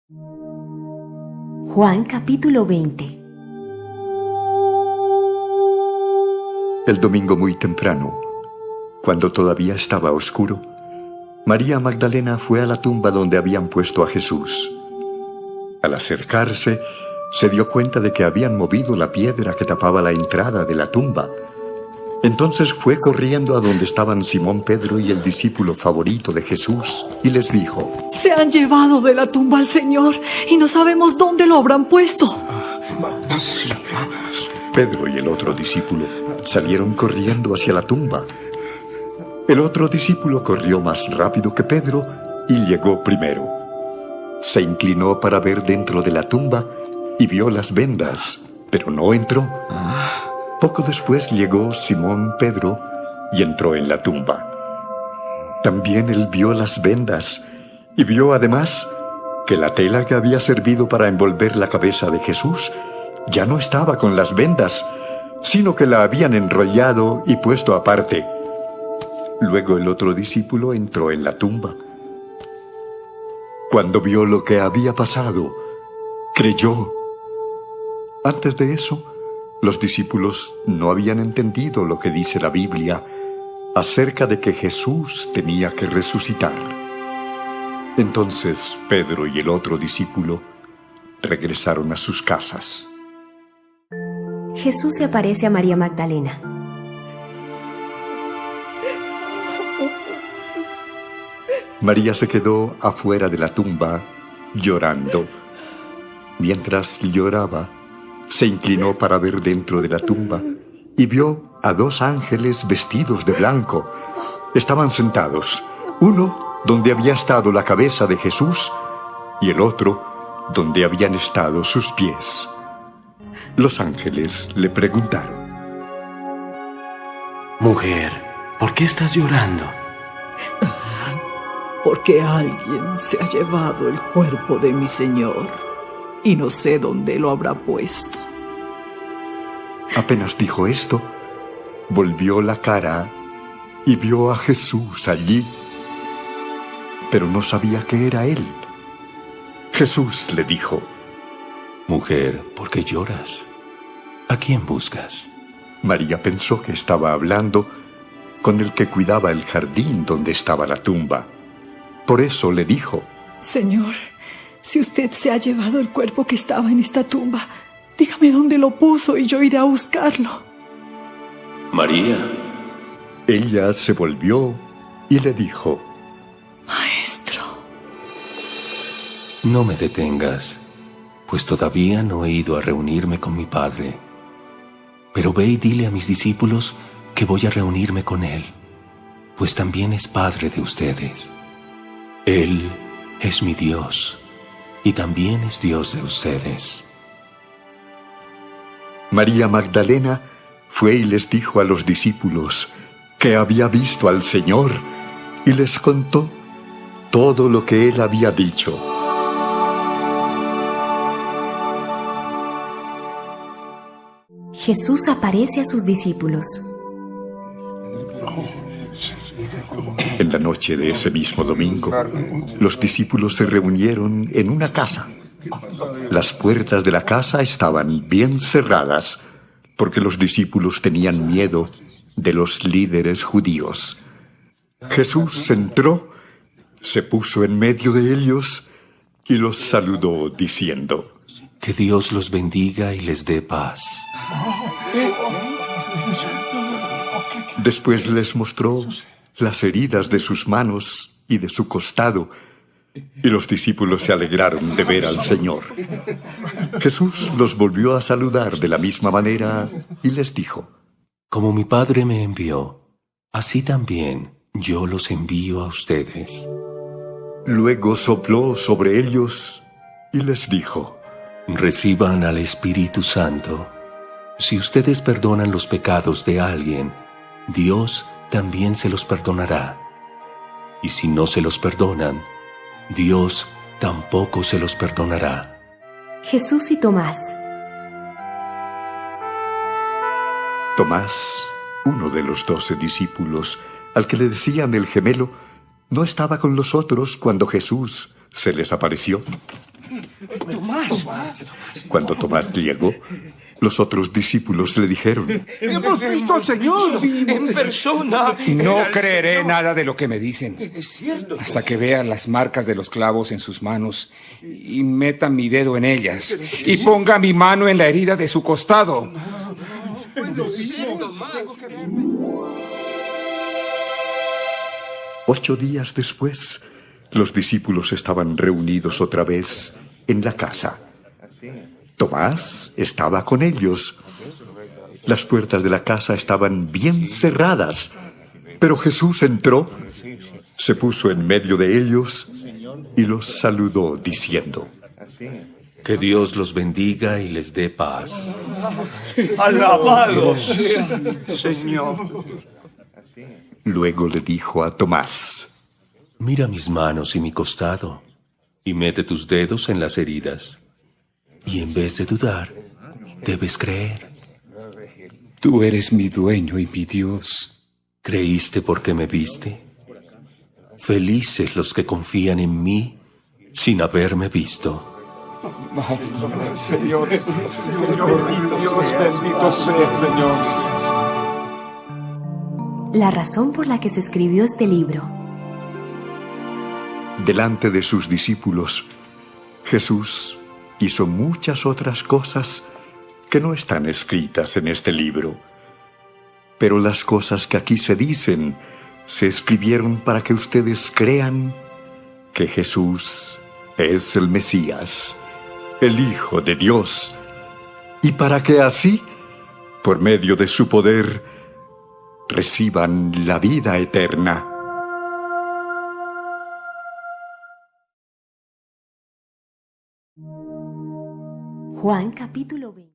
Juan capítulo 20. El domingo muy temprano, cuando todavía estaba oscuro, María Magdalena fue a la tumba donde habían puesto a Jesús. Al acercarse, se dio cuenta de que habían movido la piedra que tapaba la entrada de la tumba. Entonces fue corriendo a donde estaban Simón Pedro y el discípulo favorito de Jesús y les dijo: Se han llevado de la tumba al Señor y no sabemos dónde lo habrán puesto. Pedro y el otro discípulo salieron corriendo hacia la tumba. El otro discípulo corrió más rápido que Pedro y llegó primero. Se inclinó para ver dentro de la tumba y vio las vendas, pero no entró. Poco después llegó Simón Pedro y entró en la tumba. También él vio las vendas y vio además que la tela que había servido para envolver la cabeza de Jesús ya no estaba con las vendas, sino que la habían enrollado y puesto aparte. Luego el otro discípulo entró en la tumba. Cuando vio lo que había pasado, creyó. Antes de eso, los discípulos no habían entendido lo que dice la Biblia acerca de que Jesús tenía que resucitar. Entonces Pedro y el otro discípulo regresaron a sus casas. Jesús se aparece a María Magdalena. María se quedó afuera de la tumba llorando. Mientras lloraba, se inclinó para ver dentro de la tumba y vio a dos ángeles vestidos de blanco. Estaban sentados, uno donde había estado la cabeza de Jesús y el otro donde habían estado sus pies. Los ángeles le preguntaron: Mujer, ¿por qué estás llorando? Porque alguien se ha llevado el cuerpo de mi Señor y no sé dónde lo habrá puesto. Apenas dijo esto, volvió la cara y vio a Jesús allí, pero no sabía que era él. Jesús le dijo: Mujer, ¿por qué lloras? ¿A quién buscas? María pensó que estaba hablando con el que cuidaba el jardín donde estaba la tumba. Por eso le dijo: Señor, si usted se ha llevado el cuerpo que estaba en esta tumba, dígame dónde lo puso y yo iré a buscarlo. María. Ella se volvió y le dijo: Maestro. No me detengas, pues todavía no he ido a reunirme con mi Padre. Pero ve y dile a mis discípulos que voy a reunirme con Él, pues también es Padre de ustedes. Él es mi Dios y también es Dios de ustedes. María Magdalena fue y les dijo a los discípulos que había visto al Señor y les contó todo lo que él había dicho. Jesús aparece a sus discípulos. En la noche de ese mismo domingo, los discípulos se reunieron en una casa. Las puertas de la casa estaban bien cerradas, porque los discípulos tenían miedo de los líderes judíos. Jesús entró, se puso en medio de ellos y los saludó diciendo: Que Dios los bendiga y les dé paz. Después les mostró las heridas de sus manos y de su costado, y los discípulos se alegraron de ver al Señor. Jesús los volvió a saludar de la misma manera y les dijo: Como mi Padre me envió, así también yo los envío a ustedes. Luego sopló sobre ellos y les dijo: Reciban al Espíritu Santo. Si ustedes perdonan los pecados de alguien, Dios también se los perdonará. Y si no se los perdonan, Dios tampoco se los perdonará. Jesús y Tomás. Tomás, uno de los 12 discípulos, al que le decían el gemelo, no estaba con los otros cuando Jesús se les apareció. Cuando Tomás llegó, los otros discípulos le dijeron: ¡Hemos visto al Señor en persona! No creeré nada de lo que me dicen hasta que vea las marcas de los clavos en sus manos y meta mi dedo en ellas y ponga mi mano en la herida de su costado. 8 días después, los discípulos estaban reunidos otra vez en la casa. Tomás estaba con ellos. Las puertas de la casa estaban bien cerradas, pero Jesús entró, se puso en medio de ellos y los saludó diciendo: Que Dios los bendiga y les dé paz. ¡Alabado sea, Señor! Luego le dijo a Tomás: Mira mis manos y mi costado, y mete tus dedos en las heridas. Y en vez de dudar, debes creer. Tú eres mi dueño y mi Dios. ¿Creíste porque me viste? Felices los que confían en mí sin haberme visto. Señor, Dios bendito sea, Señor. La razón por la que se escribió este libro. Delante de sus discípulos, Jesús hizo muchas otras cosas que no están escritas en este libro. Pero las cosas que aquí se dicen se escribieron para que ustedes crean que Jesús es el Mesías, el Hijo de Dios, y para que así, por medio de su poder, reciban la vida eterna. Juan capítulo 20.